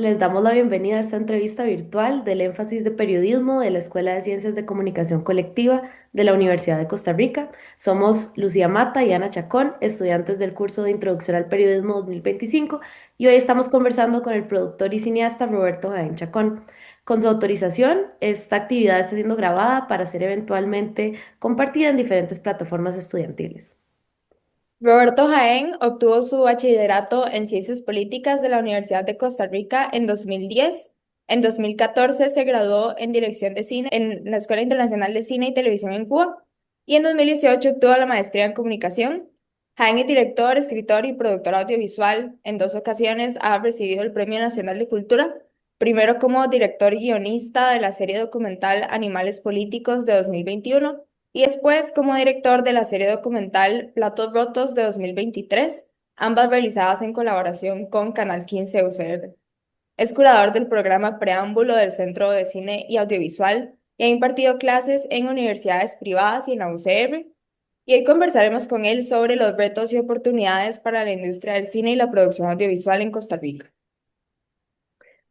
les damos la bienvenida a esta entrevista virtual del énfasis de periodismo de la Escuela de Ciencias de Comunicación Colectiva de la Universidad de Costa Rica. Somos Lucía Mata y Ana Chacón, estudiantes del curso de Introducción al Periodismo 2025, y hoy estamos conversando con el productor y cineasta Roberto Jaén Chacón. Con su autorización, esta actividad está siendo grabada para ser eventualmente compartida en diferentes plataformas estudiantiles. Roberto Jaén obtuvo su bachillerato en Ciencias Políticas de la Universidad de Costa Rica en 2010. En 2014 se graduó en Dirección de Cine en la Escuela Internacional de Cine y Televisión en Cuba. Y en 2018 obtuvo la maestría en Comunicación. Jaén es director, escritor y productor audiovisual. En dos ocasiones ha recibido el Premio Nacional de Cultura, primero como director y guionista de la serie documental Animales Políticos de 2021 y después como director de la serie documental Platos Rotos de 2023, ambas realizadas en colaboración con Canal 15 UCR. Es curador del programa Preámbulo del Centro de Cine y Audiovisual y ha impartido clases en universidades privadas y en la UCR. Y hoy conversaremos con él sobre los retos y oportunidades para la industria del cine y la producción audiovisual en Costa Rica.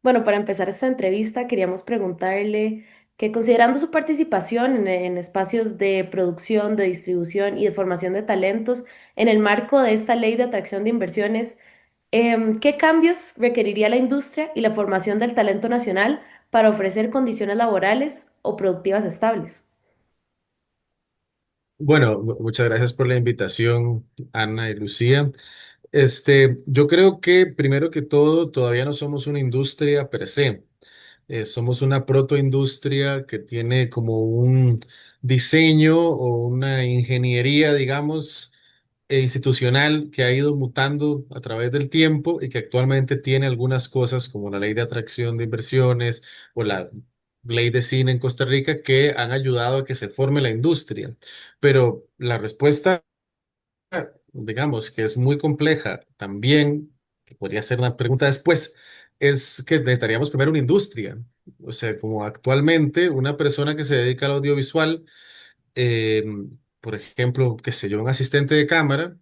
Bueno, para empezar esta entrevista, queríamos preguntarle que considerando su participación en espacios de producción, de distribución y de formación de talentos, en el marco de esta ley de atracción de inversiones, ¿qué cambios requeriría la industria y la formación del talento nacional para ofrecer condiciones laborales o productivas estables? Bueno, muchas gracias por la invitación, Ana y Lucía. Yo creo que primero que todo, todavía no somos una industria per se. Somos una protoindustria que tiene como un diseño o una ingeniería, digamos, institucional que ha ido mutando a través del tiempo y que actualmente tiene algunas cosas como la ley de atracción de inversiones o la ley de cine en Costa Rica que han ayudado a que se forme la industria. Pero la respuesta, digamos, que es muy compleja también, que podría ser una pregunta después, es que necesitaríamos primero una industria. O sea, como actualmente una persona que se dedica al audiovisual, eh, por ejemplo, qué sé yo, un asistente de cámara,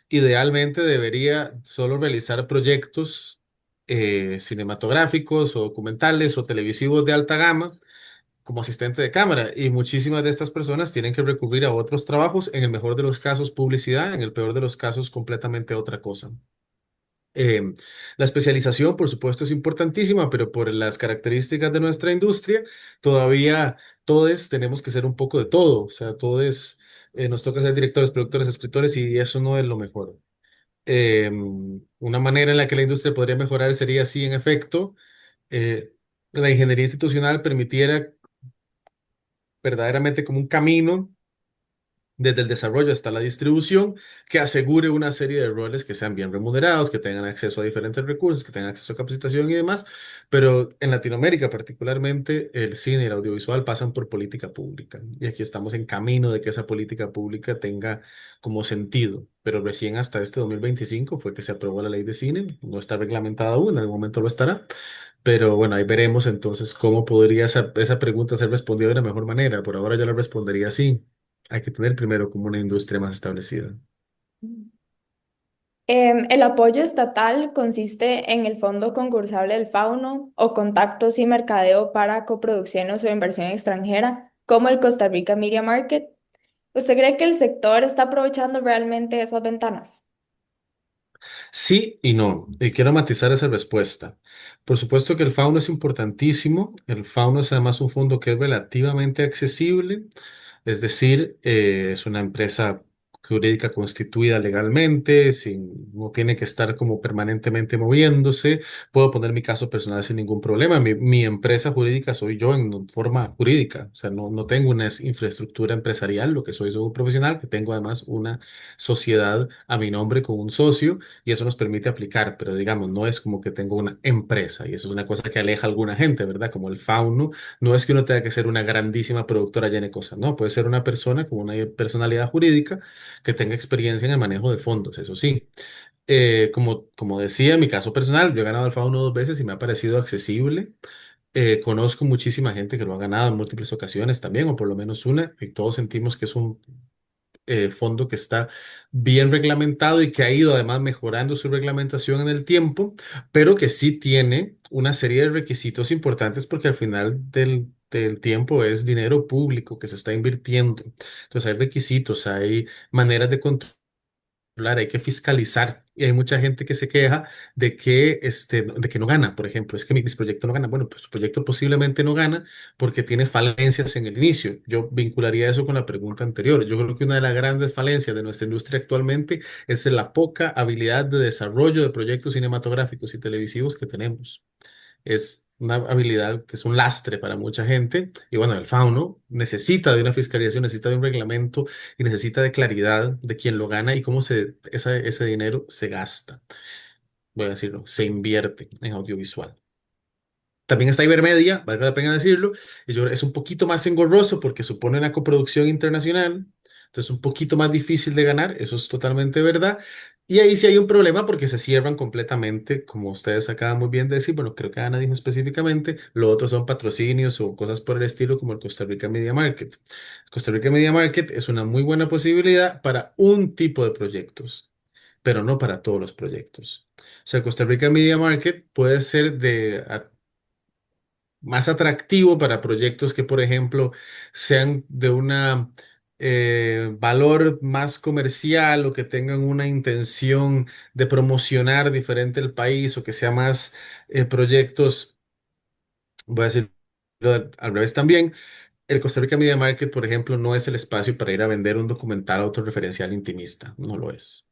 idealmente debería solo realizar proyectos cinematográficos o documentales o televisivos de alta gama como asistente de cámara y muchísimas de estas personas tienen que recurrir a otros trabajos, en el mejor de los casos publicidad, en el peor de los casos completamente otra cosa. Eh, la especialización, por supuesto, es importantísima, pero por las características de nuestra industria, todavía todos tenemos que ser un poco de todo. O sea, todos nos toca ser directores, productores, escritores y eso no es lo mejor. Una manera en la que la industria podría mejorar sería si, en efecto, la ingeniería institucional permitiera verdaderamente como un camino desde el desarrollo hasta la distribución, que asegure una serie de roles que sean bien remunerados, que tengan acceso a diferentes recursos, que tengan acceso a capacitación y demás, pero en Latinoamérica particularmente el cine y el audiovisual pasan por política pública y aquí estamos en camino de que esa política pública tenga como sentido, pero recién hasta este 2025 fue que se aprobó la ley de cine, no está reglamentada aún, en algún momento lo estará. Pero bueno, ahí veremos entonces cómo podría esa pregunta ser respondida de una mejor manera. Por ahora yo la respondería así. Hay que tener primero como una industria más establecida. El apoyo estatal consiste en el Fondo Concursable del Fauno o contactos y mercadeo para coproducciones o inversión extranjera, como el Costa Rica Media Market. ¿Usted cree que el sector está aprovechando realmente esas ventanas? Sí y no, y quiero matizar esa respuesta. Por supuesto que el fauno es importantísimo. El fauno es además un fondo que es relativamente accesible, es decir, es una empresa jurídica constituida legalmente, no tiene que estar como permanentemente moviéndose. Puedo poner mi caso personal sin ningún problema. Mi empresa jurídica soy yo en forma jurídica, o sea, no tengo una infraestructura empresarial, lo que soy un profesional que tengo además una sociedad a mi nombre con un socio y eso nos permite aplicar, pero digamos, no es como que tengo una empresa y eso es una cosa que aleja a alguna gente, ¿verdad? Como el fauno, no es que uno tenga que ser una grandísima productora llena de cosas, no, puede ser una persona con una personalidad jurídica que tenga experiencia en el manejo de fondos, eso sí. Como decía, en mi caso personal, yo he ganado el fauno 2 veces y me ha parecido accesible. Conozco muchísima gente que lo ha ganado en múltiples ocasiones también, o por lo menos una, y todos sentimos que es un fondo que está bien reglamentado y que ha ido además mejorando su reglamentación en el tiempo, pero que sí tiene una serie de requisitos importantes porque al final del tiempo es dinero público que se está invirtiendo. Entonces hay requisitos, hay maneras de controlar, hay que fiscalizar. Y hay mucha gente que se queja de que no gana, por ejemplo. Es que mi proyecto no gana. Bueno, pues su proyecto posiblemente no gana porque tiene falencias en el inicio. Yo vincularía eso con la pregunta anterior. Yo creo que una de las grandes falencias de nuestra industria actualmente es la poca habilidad de desarrollo de proyectos cinematográficos y televisivos que tenemos. Es una habilidad que es un lastre para mucha gente. Y bueno, el fauno necesita de una fiscalización, necesita de un reglamento y necesita de claridad de quién lo gana y cómo ese dinero se gasta. Voy a decirlo, se invierte en audiovisual. También está Ibermedia, vale la pena decirlo, y es un poquito más engorroso porque supone una coproducción internacional, entonces un poquito más difícil de ganar, eso es totalmente verdad. Y ahí sí hay un problema porque se cierran completamente, como ustedes acaban muy bien de decir, bueno, creo que Ana dijo específicamente, lo otro son patrocinios o cosas por el estilo como el Costa Rica Media Market. Costa Rica Media Market es una muy buena posibilidad para un tipo de proyectos, pero no para todos los proyectos. O sea, Costa Rica Media Market puede ser más atractivo para proyectos que, por ejemplo, sean de una valor más comercial o que tengan una intención de promocionar diferente el país o que sea más proyectos, voy a decirlo al revés también. El Costa Rica Media Market, por ejemplo, no es el espacio para ir a vender un documental autorreferencial intimista, no lo es.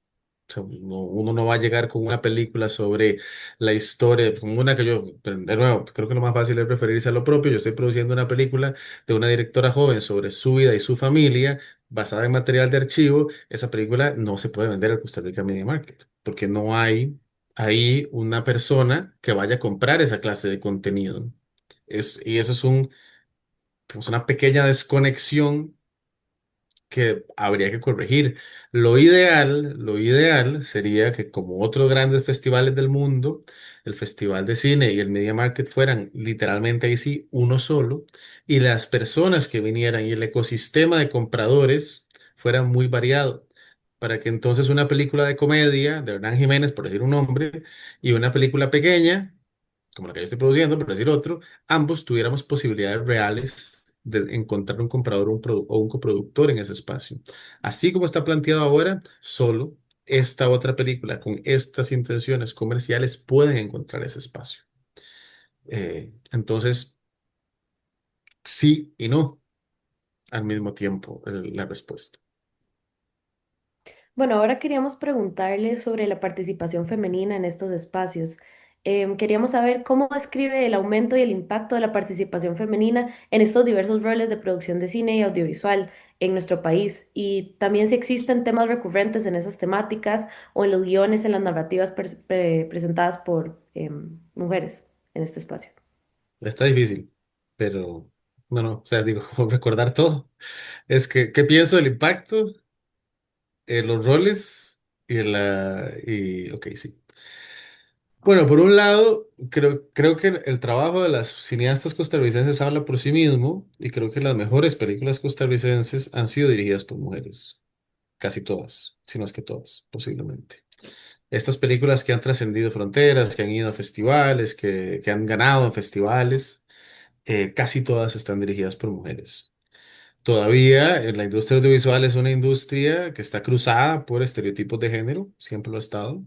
O sea, uno no va a llegar con una película sobre la historia, como una que yo, pero de nuevo, creo que lo más fácil es referirse a lo propio. Yo estoy produciendo una película de una directora joven sobre su vida y su familia, basada en material de archivo. Esa película no se puede vender al Costa Rica Media Market, porque no hay ahí una persona que vaya a comprar esa clase de contenido. Y eso es pues una pequeña desconexión que habría que corregir. Lo ideal sería que como otros grandes festivales del mundo, el Festival de Cine y el Media Market fueran literalmente ahí sí uno solo y las personas que vinieran y el ecosistema de compradores fueran muy variado. Para que entonces una película de comedia de Hernán Jiménez, por decir un nombre, y una película pequeña como la que yo estoy produciendo, por decir otro, ambos tuviéramos posibilidades reales de encontrar un comprador o un coproductor en ese espacio. Así como está planteado ahora, solo esta otra película con estas intenciones comerciales pueden encontrar ese espacio. Entonces, sí y no al mismo tiempo la respuesta. Bueno, ahora queríamos preguntarle sobre la participación femenina en estos espacios. Queríamos saber cómo describe el aumento y el impacto de la participación femenina en estos diversos roles de producción de cine y audiovisual en nuestro país y también si existen temas recurrentes en esas temáticas o en los guiones, en las narrativas presentadas por mujeres en este espacio. Está difícil, pero no, no, o sea, digo, como recordar todo. Es que, ¿qué pienso del impacto? Los roles ok, sí. Bueno, por un lado, creo que el trabajo de las cineastas costarricenses habla por sí mismo y creo que las mejores películas costarricenses han sido dirigidas por mujeres, casi todas, si no es que todas, posiblemente. Estas películas que han trascendido fronteras, que han ido a festivales, que han ganado en festivales, casi todas están dirigidas por mujeres. Todavía la industria audiovisual es una industria que está cruzada por estereotipos de género, siempre lo ha estado,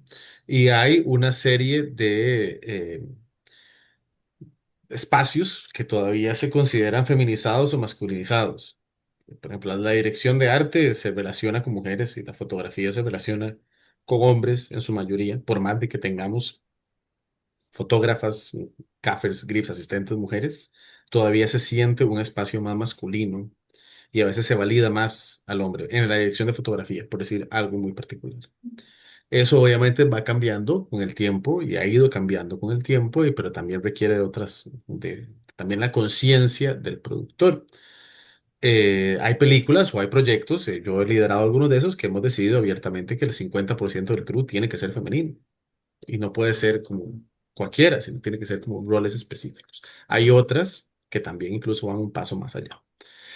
y hay una serie de espacios que todavía se consideran feminizados o masculinizados. Por ejemplo, la dirección de arte se relaciona con mujeres y la fotografía se relaciona con hombres en su mayoría, por más de que tengamos fotógrafas, gaffers, grips, asistentes mujeres, todavía se siente un espacio más masculino y a veces se valida más al hombre en la dirección de fotografía, por decir algo muy particular. Eso obviamente va cambiando con el tiempo y ha ido cambiando con el tiempo, pero también requiere de también la conciencia del productor. Hay películas o hay proyectos, yo he liderado algunos de esos que hemos decidido abiertamente que el 50% del crew tiene que ser femenino y no puede ser como cualquiera, sino tiene que ser como roles específicos. Hay otras que también incluso van un paso más allá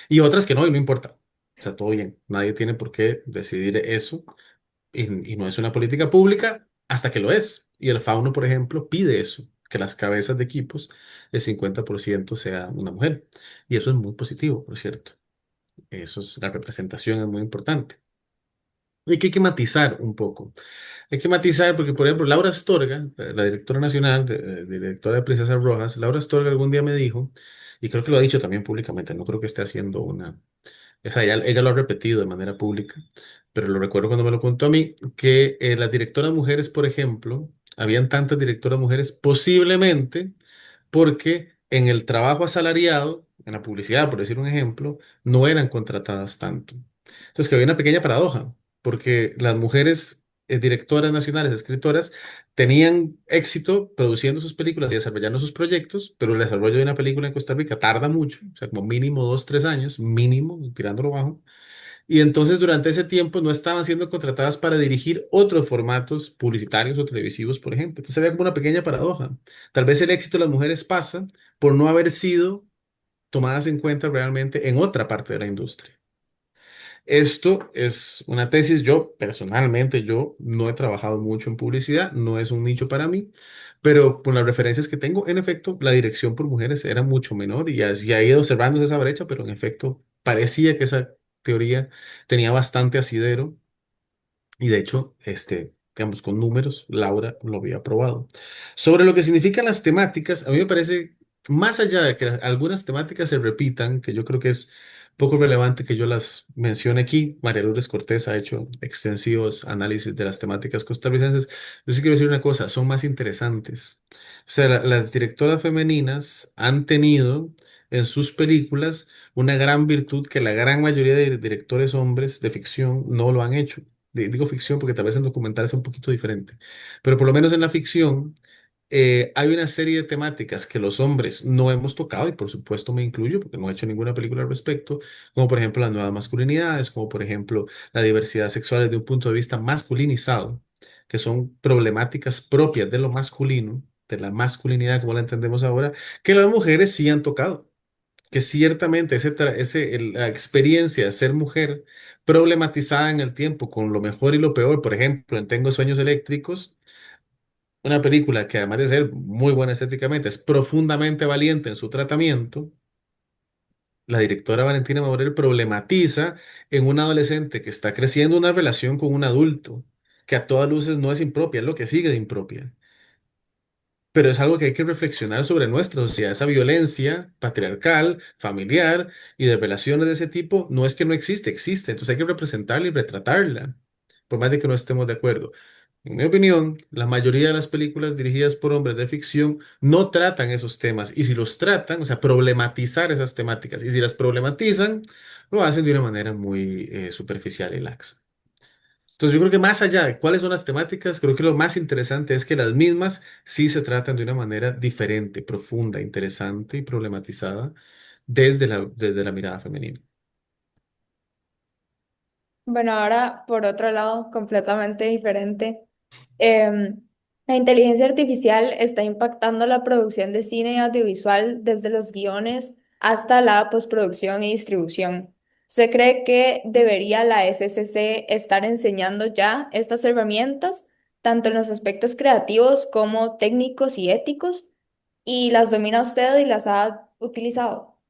y otras que no, y no importa. O sea, todo bien. Nadie tiene por qué decidir eso y no es una política pública hasta que lo es. Y el Fauno, por ejemplo, pide eso, que las cabezas de equipos, el 50% sea una mujer. Y eso es muy positivo, por cierto. Eso es, la representación es muy importante. Y que hay que matizar un poco. Hay que matizar porque, por ejemplo, Laura Astorga, la directora nacional, directora de Princesas Rojas, Laura Astorga algún día me dijo, y creo que lo ha dicho también públicamente, no creo que esté haciendo una, o sea, ella lo ha repetido de manera pública, pero lo recuerdo cuando me lo contó a mí, que las directoras mujeres, por ejemplo, habían tantas directoras mujeres posiblemente porque en el trabajo asalariado, en la publicidad, por decir un ejemplo, no eran contratadas tanto. Entonces, que había una pequeña paradoja, porque las mujeres directoras nacionales, escritoras, tenían éxito produciendo sus películas y desarrollando sus proyectos, pero el desarrollo de una película en Costa Rica tarda mucho, o sea, como mínimo 2, 3 años, mínimo, tirándolo bajo. Y entonces durante ese tiempo no estaban siendo contratadas para dirigir otros formatos publicitarios o televisivos, por ejemplo. Entonces había como una pequeña paradoja. Tal vez el éxito de las mujeres pasa por no haber sido tomadas en cuenta realmente en otra parte de la industria. Esto es una tesis, yo personalmente, yo no he trabajado mucho en publicidad, no es un nicho para mí, pero con las referencias que tengo, en efecto, la dirección por mujeres era mucho menor y así ha ido observándose esa brecha, pero en efecto parecía que esa teoría tenía bastante asidero y de hecho, digamos, con números, Laura lo había probado. Sobre lo que significan las temáticas, a mí me parece, más allá de que algunas temáticas se repitan, que yo creo que es poco relevante que yo las mencione aquí, María Lourdes Cortés ha hecho extensivos análisis de las temáticas costarricenses. Yo sí quiero decir una cosa, son más interesantes. O sea, las directoras femeninas han tenido en sus películas una gran virtud que la gran mayoría de directores hombres de ficción no lo han hecho. Digo ficción porque tal vez en documental es un poquito diferente, pero por lo menos en la ficción hay una serie de temáticas que los hombres no hemos tocado y por supuesto me incluyo porque no he hecho ninguna película al respecto, como por ejemplo las nuevas masculinidades, como por ejemplo la diversidad sexual desde un punto de vista masculinizado, que son problemáticas propias de lo masculino, de la masculinidad como la entendemos ahora, que las mujeres sí han tocado que ciertamente la experiencia de ser mujer problematizada en el tiempo con lo mejor y lo peor, por ejemplo, en Tengo Sueños Eléctricos, una película que además de ser muy buena estéticamente, es profundamente valiente en su tratamiento. La directora Valentina Maurel problematiza en un adolescente que está creciendo una relación con un adulto, que a todas luces no es impropia, es lo que sigue de impropia. Pero es algo que hay que reflexionar sobre nuestra sociedad. Esa violencia patriarcal, familiar y de relaciones de ese tipo, no es que no existe, existe. Entonces hay que representarla y retratarla, por más de que no estemos de acuerdo. En mi opinión, la mayoría de las películas dirigidas por hombres de ficción no tratan esos temas. Y si los tratan, o sea, problematizar esas temáticas. Y si las problematizan, lo hacen de una manera muy superficial y laxa. Entonces yo creo que más allá de cuáles son las temáticas, creo que lo más interesante es que las mismas sí se tratan de una manera diferente, profunda, interesante y problematizada desde la mirada femenina. Bueno, ahora por otro lado, completamente diferente. em, la inteligencia artificial está impactando la producción de cine y audiovisual desde los guiones hasta la postproducción y distribución. ¿Usted cree que debería la SCC estar enseñando ya estas herramientas, tanto en los aspectos creativos como técnicos y éticos? ¿Y las domina usted y las ha utilizado?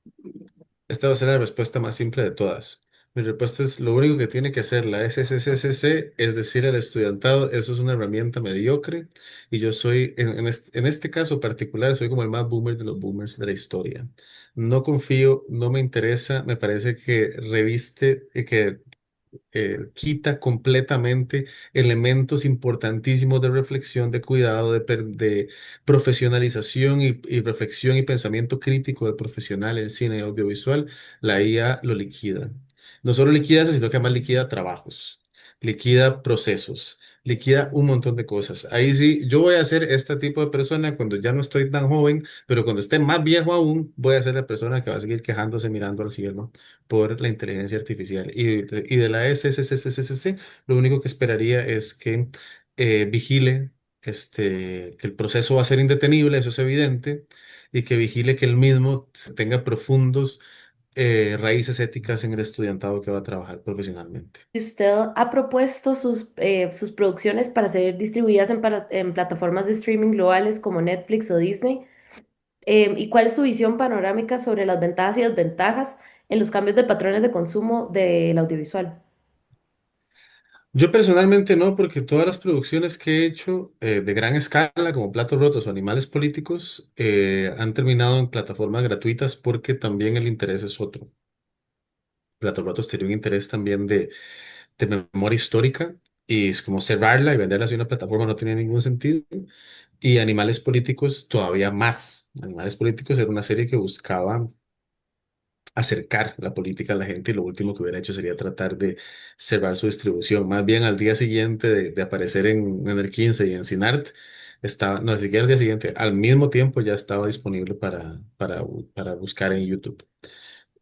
Esta va a ser la respuesta más simple de todas. Mi respuesta es lo único que tiene que hacer la SSCC es decir al estudiantado, eso es una herramienta mediocre y yo soy, en este caso particular, soy como el más boomer de los boomers de la historia. No confío, no me interesa, me parece que reviste, que quita completamente elementos importantísimos de reflexión, de cuidado, de profesionalización y reflexión y pensamiento crítico del profesional en cine y audiovisual. La IA lo liquida. No solo liquida eso, sino que además liquida trabajos, liquida procesos, liquida un montón de cosas. Ahí sí, yo voy a ser este tipo de persona cuando ya no estoy tan joven, pero cuando esté más viejo aún, voy a ser la persona que va a seguir quejándose mirando al cielo por la inteligencia artificial. Y de la SSCCC, lo único que esperaría es que vigile que el proceso va a ser indetenible, eso es evidente, y que vigile que el mismo tenga profundos raíces éticas en el estudiantado que va a trabajar profesionalmente. ¿Y usted ha propuesto sus producciones para ser distribuidas en plataformas de streaming globales como Netflix o Disney? ¿Y cuál es su visión panorámica sobre las ventajas y desventajas en los cambios de patrones de consumo del audiovisual? Yo personalmente no, porque todas las producciones que he hecho de gran escala, como Platos Rotos o Animales Políticos, han terminado en plataformas gratuitas porque también el interés es otro. Platos Rotos tiene un interés también de memoria histórica y es como cerrarla y venderla así en una plataforma no tenía ningún sentido. Y Animales Políticos todavía más. Animales Políticos era una serie que buscaba acercar la política a la gente y lo último que hubiera hecho sería tratar de cerrar su distribución. Más bien al día siguiente de aparecer en el 15 y en Cinart, estaba, no, ni siquiera al día siguiente, al mismo tiempo ya estaba disponible para buscar en YouTube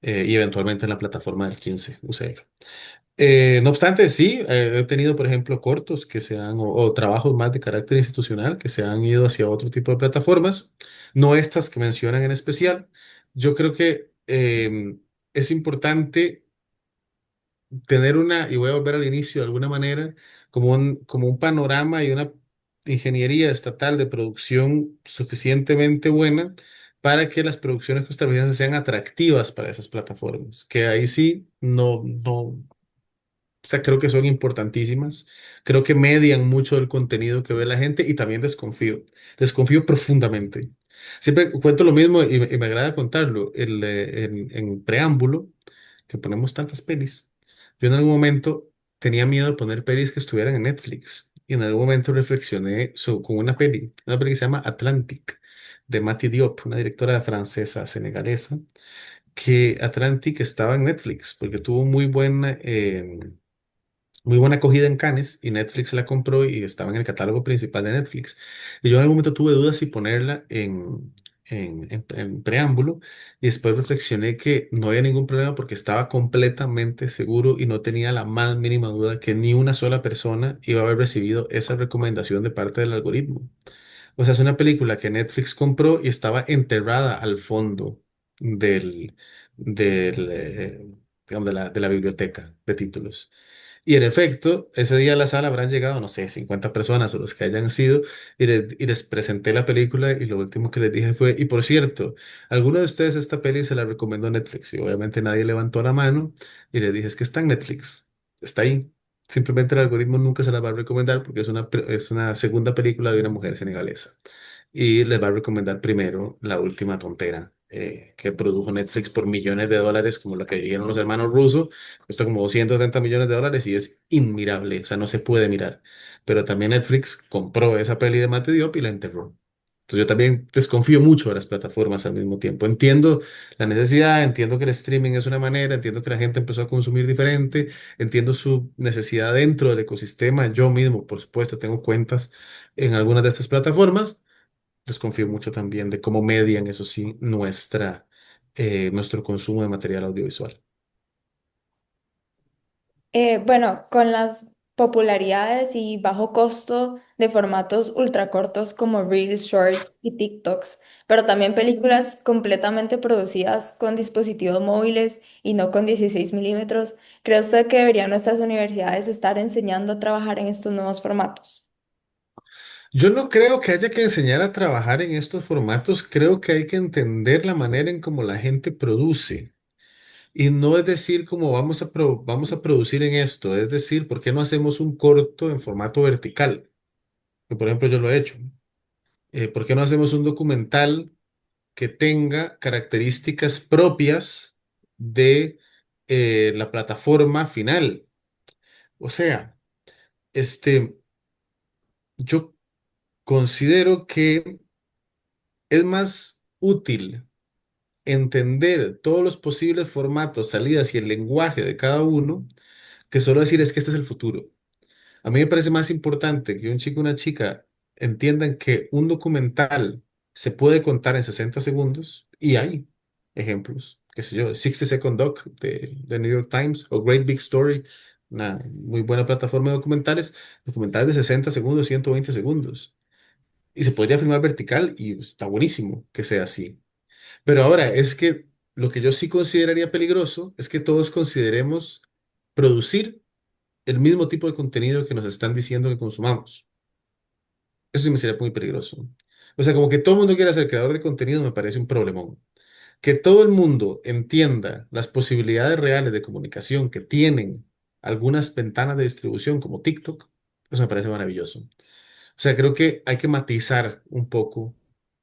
y eventualmente en la plataforma del 15 UCF. No obstante, sí, he tenido, por ejemplo, cortos que se han, o trabajos más de carácter institucional que se han ido hacia otro tipo de plataformas, no estas que mencionan en especial. Yo creo que es importante tener una, y voy a volver al inicio de alguna manera, como un panorama y una ingeniería estatal de producción suficientemente buena para que las producciones costarricenses sean atractivas para esas plataformas, que ahí sí no, o sea, creo que son importantísimas. Creo que median mucho el contenido que ve la gente y también desconfío. Desconfío profundamente. Siempre cuento lo mismo y me agrada contarlo. En preámbulo, que ponemos tantas pelis. Yo en algún momento tenía miedo de poner pelis que estuvieran en Netflix. Y en algún momento reflexioné con una peli que se llama Atlantic, de Mati Diop, una directora francesa senegalesa, que Atlantic estaba en Netflix porque tuvo muy buena acogida en Cannes y Netflix la compró y estaba en el catálogo principal de Netflix. Y yo en algún momento tuve dudas si ponerla en preámbulo y después reflexioné que no había ningún problema porque estaba completamente seguro y no tenía la más mínima duda que ni una sola persona iba a haber recibido esa recomendación de parte del algoritmo. O sea, es una película que Netflix compró y estaba enterrada al fondo del, digamos, de la biblioteca de títulos. Y en efecto, ese día a la sala habrán llegado, no sé, 50 personas o los que hayan sido, y les presenté la película y lo último que les dije fue, y por cierto, ¿alguno de ustedes esta peli se la recomendó Netflix? Y obviamente nadie levantó la mano y les dije, es que está en Netflix, está ahí. Simplemente el algoritmo nunca se la va a recomendar porque es una segunda película de una mujer senegalesa. Y les va a recomendar primero la última tontera que produjo Netflix por millones de dólares, como la que dijeron los hermanos rusos. Cuesta como 270 millones de dólares y es inmirable, o sea, no se puede mirar. Pero también Netflix compró esa peli de Mate Diop y la enterró. Entonces yo también desconfío mucho de las plataformas al mismo tiempo. Entiendo la necesidad, entiendo que el streaming es una manera, entiendo que la gente empezó a consumir diferente, entiendo su necesidad dentro del ecosistema. Yo mismo, por supuesto, tengo cuentas en algunas de estas plataformas. Desconfío mucho también de cómo median, eso sí, nuestro consumo de material audiovisual. Bueno, con las popularidades y bajo costo de formatos ultracortos como Reels, Shorts y TikToks, pero también películas completamente producidas con dispositivos móviles y no con 16 milímetros, ¿cree usted que deberían nuestras universidades estar enseñando a trabajar en estos nuevos formatos? Yo no creo que haya que enseñar a trabajar en estos formatos, creo que hay que entender la manera en cómo la gente produce. Y no es decir como vamos a producir en esto, es decir, ¿por qué no hacemos un corto en formato vertical? Que por ejemplo yo lo he hecho. ¿Por qué no hacemos un documental que tenga características propias de la plataforma final? O sea, este, yo considero que es más útil entender todos los posibles formatos, salidas y el lenguaje de cada uno, que solo decir es que este es el futuro. A mí me parece más importante que un chico y una chica entiendan que un documental se puede contar en 60 segundos y hay ejemplos, qué sé yo, 60 Second Doc de New York Times o Great Big Story, una muy buena plataforma de documentales, documentales de 60 segundos, 120 segundos. Y se podría filmar vertical y está buenísimo que sea así. Pero ahora es que Lo que yo sí consideraría peligroso es que todos consideremos producir el mismo tipo de contenido que nos están diciendo que consumamos. Eso sí me sería muy peligroso. O sea, como que todo el mundo quiera ser creador de contenido me parece un problemón. Que todo el mundo entienda las posibilidades reales de comunicación que tienen algunas ventanas de distribución como TikTok, eso me parece maravilloso. O sea, creo que hay que matizar un poco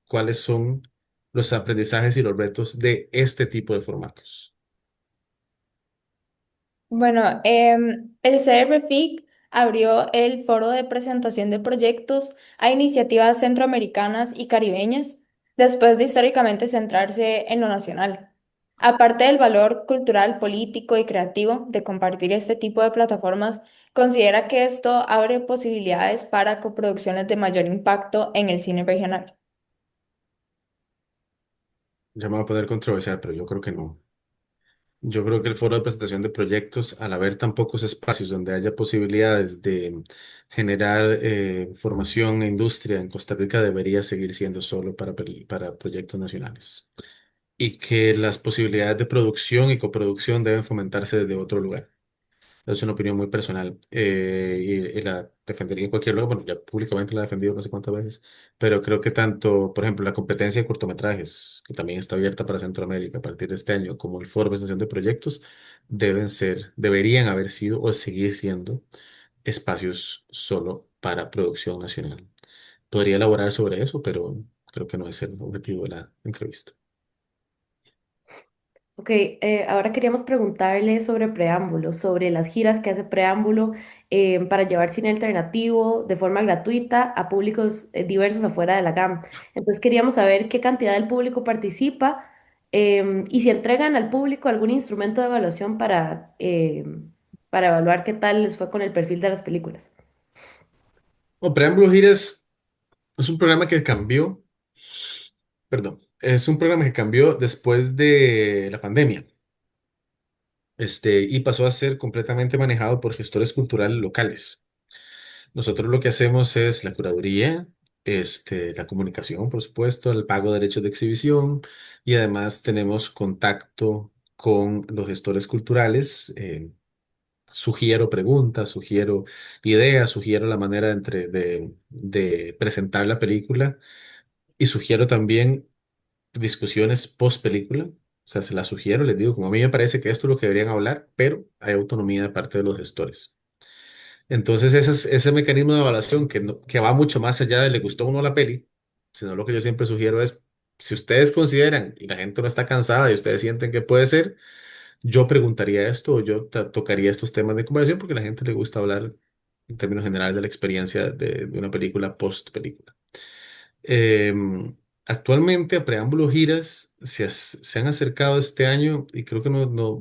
cuáles son los aprendizajes y los retos de este tipo de formatos. Bueno, el CRFIC abrió el foro de presentación de proyectos a iniciativas centroamericanas y caribeñas, después de históricamente centrarse en lo nacional. Aparte del valor cultural, político y creativo de compartir este tipo de plataformas, considera que esto abre posibilidades para coproducciones de mayor impacto en el cine regional. Ya me voy a poner controversial, pero yo creo que no. Yo creo que el foro de presentación de proyectos, al haber tan pocos espacios donde haya posibilidades de generar formación e industria en Costa Rica, debería seguir siendo solo para proyectos nacionales. Y que las posibilidades de producción y coproducción deben fomentarse desde otro lugar. Es una opinión muy personal y la defendería en cualquier lugar. Bueno, ya públicamente la he defendido no sé cuántas veces, pero creo que tanto, por ejemplo, la competencia de cortometrajes, que también está abierta para Centroamérica a partir de este año, como el foro de presentación de proyectos, deberían haber sido o seguir siendo espacios solo para producción nacional. Podría elaborar sobre eso, pero creo que no es el objetivo de la entrevista. Ok, ahora queríamos preguntarle sobre Preámbulo, sobre las giras que hace Preámbulo para llevar cine alternativo de forma gratuita a públicos diversos afuera de la GAM. Entonces queríamos saber qué cantidad del público participa y si entregan al público algún instrumento de evaluación para evaluar qué tal les fue con el perfil de las películas. O Preámbulo Giras es un programa que cambió, perdón, es un programa que cambió después de la pandemia. Y pasó a ser completamente manejado por gestores culturales locales. Nosotros lo que hacemos es la curaduría, la comunicación, por supuesto, el pago de derechos de exhibición y además tenemos contacto con los gestores culturales. Sugiero preguntas, sugiero ideas, sugiero la manera de presentar la película y sugiero también discusiones post película. O sea, se las sugiero, les digo, como a mí me parece que esto es lo que deberían hablar, pero hay autonomía de parte de los gestores. Entonces, ese mecanismo de evaluación que va mucho más allá de le gustó a uno la peli, sino lo que yo siempre sugiero es, si ustedes consideran y la gente no está cansada y ustedes sienten que puede ser, yo preguntaría esto o yo tocaría estos temas de conversación porque a la gente le gusta hablar en términos generales de la experiencia de una película post película. Actualmente a Preámbulo Giras se han acercado este año y creo que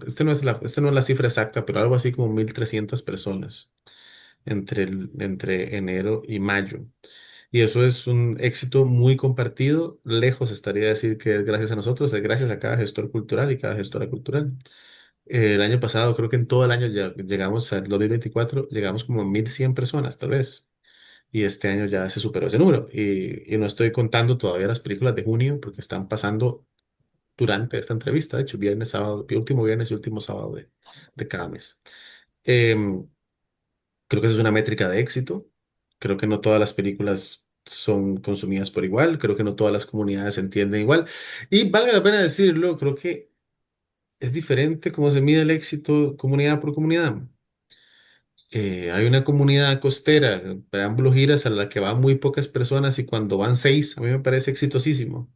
esta no es la cifra exacta, pero algo así como 1.300 personas entre enero y mayo. Y eso es un éxito muy compartido. Lejos estaría de decir que es gracias a nosotros, es gracias a cada gestor cultural y cada gestora cultural. El año pasado, creo que en todo el año ya llegamos al 2024, llegamos como a 1.100 personas, tal vez. Y este año ya se superó ese número. Y no estoy contando todavía las películas de junio porque están pasando durante esta entrevista. De hecho, viernes, sábado, último viernes y último sábado de cada mes. Em, Creo que eso es una métrica de éxito. Creo que no todas las películas son consumidas por igual. Creo que no todas las comunidades se entienden igual. Y valga la pena decirlo, creo que es diferente cómo se mide el éxito comunidad por comunidad. Hay una comunidad costera, Preámbulo Giras, a la que van muy pocas personas y cuando van seis, a mí me parece exitosísimo.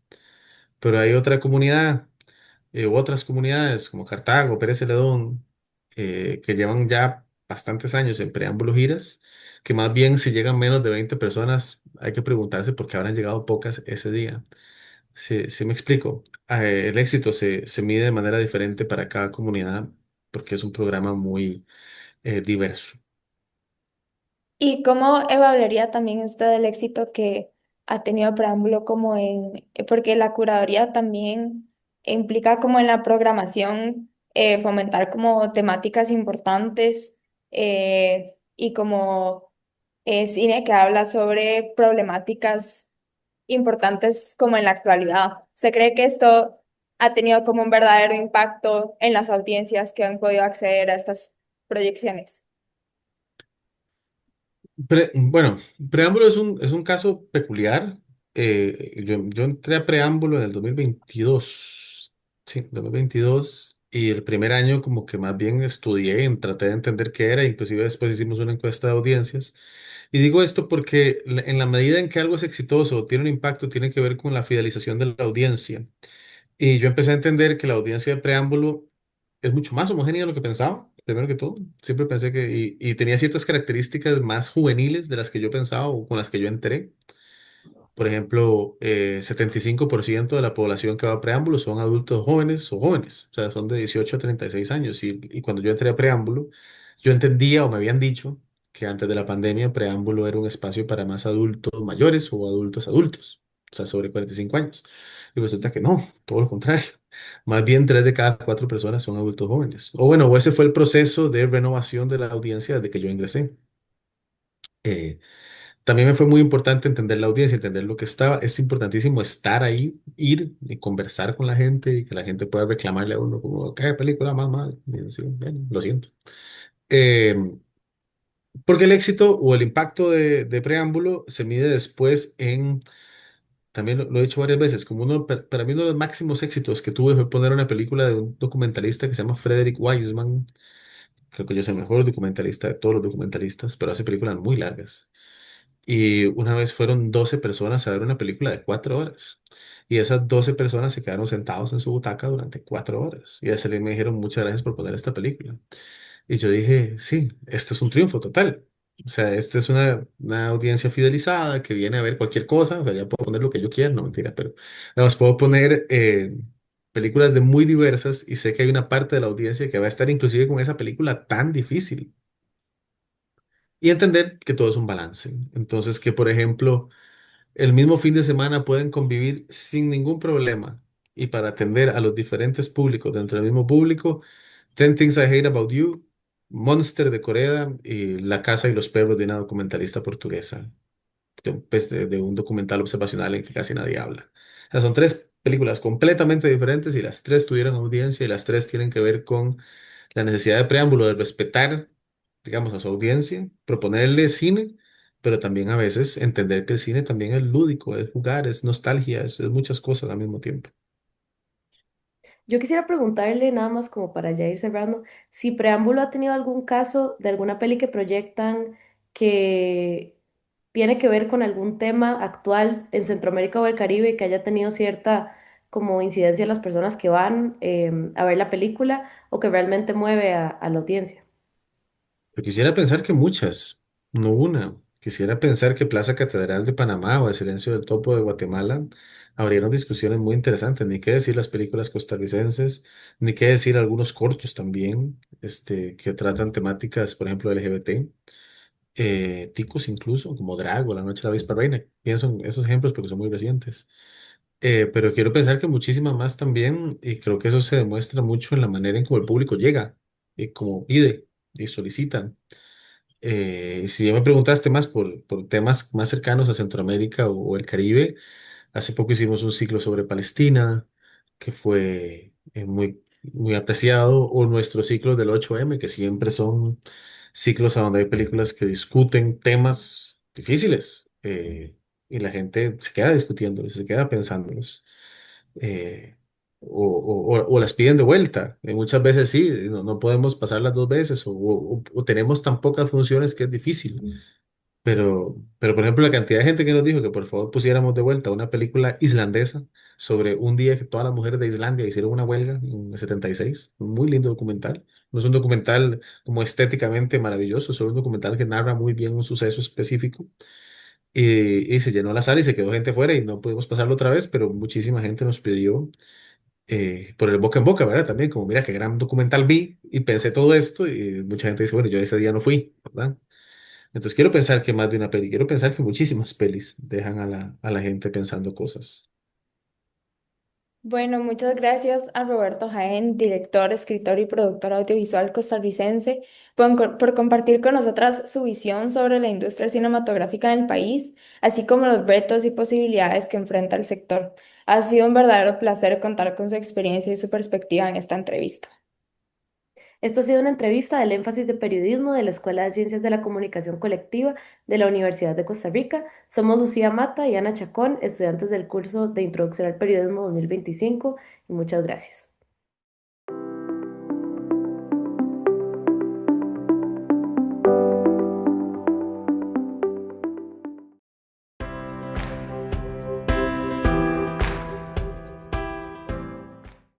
Pero hay otra comunidad, u otras comunidades como Cartago, Pérez Celedón, que llevan ya bastantes años en Preámbulo Giras, que más bien si llegan menos de 20 personas, hay que preguntarse por qué habrán llegado pocas ese día. Si me explico, el éxito se mide de manera diferente para cada comunidad porque es un programa muy diverso. ¿Y cómo evaluaría también usted el éxito que ha tenido Preámbulo como porque la curaduría también implica como en la programación fomentar como temáticas importantes y como cine que habla sobre problemáticas importantes como en la actualidad? ¿Se cree que esto ha tenido como un verdadero impacto en las audiencias que han podido acceder a estas proyecciones. Bueno, preámbulo es un caso peculiar. Yo entré a preámbulo en el 2022, sí, 2022, y el primer año como que más bien estudié, traté de entender qué era, inclusive después hicimos una encuesta de audiencias. Y digo esto porque en la medida en que algo es exitoso, tiene un impacto, tiene que ver con la fidelización de la audiencia. Y yo empecé a entender que la audiencia de preámbulo es mucho más homogénea de lo que pensaba, primero que todo. Siempre pensé que, y tenía ciertas características más juveniles de las que yo pensaba o con las que yo entré. Por ejemplo, 75% de la población que va a preámbulo son adultos jóvenes o jóvenes, o sea, son de 18 a 36 años. Y cuando yo entré a preámbulo, yo entendía o me habían dicho que antes de la pandemia preámbulo era un espacio para más adultos mayores o adultos adultos, o sea, sobre 45 años. Y resulta que no, todo lo contrario. Más bien 3 de cada 4 personas son adultos jóvenes. O bueno, ese fue el proceso de renovación de la audiencia desde que yo ingresé. Eh, También me fue muy importante entender la audiencia, entender lo que estaba. Es importantísimo estar ahí, ir y conversar con la gente y que la gente pueda reclamarle a uno como, ¿qué película más mal? Y yo, sí, bueno, lo siento. Eh, Porque el éxito o el impacto de preámbulo se mide después en, también lo he dicho varias veces, como uno, para mí uno de los máximos éxitos que tuve fue poner una película de un documentalista que se llama Frederick Wiseman. Creo que yo soy el mejor documentalista de todos los documentalistas, pero hace películas muy largas. Y una vez fueron 12 personas a ver una película de 4 horas. Y esas 12 personas se quedaron sentados en su butaca durante 4 horas. Y a ese me dijeron muchas gracias por poner esta película. Y yo dije, sí, esto es un triunfo total. O sea, esta es una audiencia fidelizada que viene a ver cualquier cosa. O sea, ya puedo poner lo que yo quiera, no mentira, pero además puedo poner películas de muy diversas y sé que hay una parte de la audiencia que va a estar inclusive con esa película tan difícil. Y entender que todo es un balance. Entonces, que por ejemplo el mismo fin de semana pueden convivir sin ningún problema. Y para atender a los diferentes públicos dentro del mismo público, Ten Things I Hate About You, Monster de Corea y La Casa y los Perros de una documentalista portuguesa, de un documental observacional en que casi nadie habla. O sea, son tres películas completamente diferentes y las tres tuvieron audiencia y las tres tienen que ver con la necesidad de preámbulo, de respetar, digamos, a su audiencia, proponerle cine, pero también a veces entender que el cine también es lúdico, es jugar, es nostalgia, es muchas cosas al mismo tiempo. Yo quisiera preguntarle nada más como para ya ir cerrando, si Preámbulo ha tenido algún caso de alguna peli que proyectan que tiene que ver con algún tema actual en Centroamérica o el Caribe y que haya tenido cierta como incidencia en las personas que van a ver la película o que realmente mueve a la audiencia. Pero quisiera pensar que muchas, no una. Quisiera pensar que Plaza Catedral de Panamá o El Silencio del Topo de Guatemala abrieron discusiones muy interesantes. Ni qué decir las películas costarricenses, ni qué decir algunos cortos también, que tratan temáticas, por ejemplo, LGBT, ticos incluso, como Drago, La Noche de la Avispa Reina. Pienso en esos ejemplos porque son muy recientes. Pero quiero pensar que muchísimas más también, y creo que eso se demuestra mucho en la manera en cómo el público llega, y cómo pide y solicita. Si ya me preguntaste más por temas más cercanos a Centroamérica o el Caribe, hace poco hicimos un ciclo sobre Palestina, que fue muy apreciado, o nuestros ciclos del 8M, que siempre son ciclos a donde hay películas que discuten temas difíciles, y la gente se queda discutiéndolos, se queda pensándolos. eh, o las piden de vuelta. Muchas veces sí, no podemos pasarlas dos veces o tenemos tan pocas funciones que es difícil. Pero, por ejemplo, la cantidad de gente que nos dijo que por favor pusiéramos de vuelta una película islandesa sobre un día que todas las mujeres de Islandia hicieron una huelga en el 76. Un muy lindo documental. No es un documental como estéticamente maravilloso, es solo un documental que narra muy bien un suceso específico. Y se llenó la sala y se quedó gente fuera y no pudimos pasarlo otra vez, pero muchísima gente nos pidió por el boca en boca, ¿verdad? También como, mira, qué gran documental vi y pensé todo esto y mucha gente dice, bueno, yo ese día no fui, ¿verdad? Entonces quiero pensar que más de una peli, quiero pensar que muchísimas pelis dejan a la gente pensando cosas. Bueno, muchas gracias a Roberto Jaén, director, escritor y productor audiovisual costarricense, por compartir con nosotras su visión sobre la industria cinematográfica en el país, así como los retos y posibilidades que enfrenta el sector. Ha sido un verdadero placer contar con su experiencia y su perspectiva en esta entrevista. Esto ha sido una entrevista del énfasis de periodismo de la Escuela de Ciencias de la Comunicación Colectiva de la Universidad de Costa Rica. Somos Lucía Mata y Ana Chacón, estudiantes del curso de Introducción al Periodismo 2025, y muchas gracias.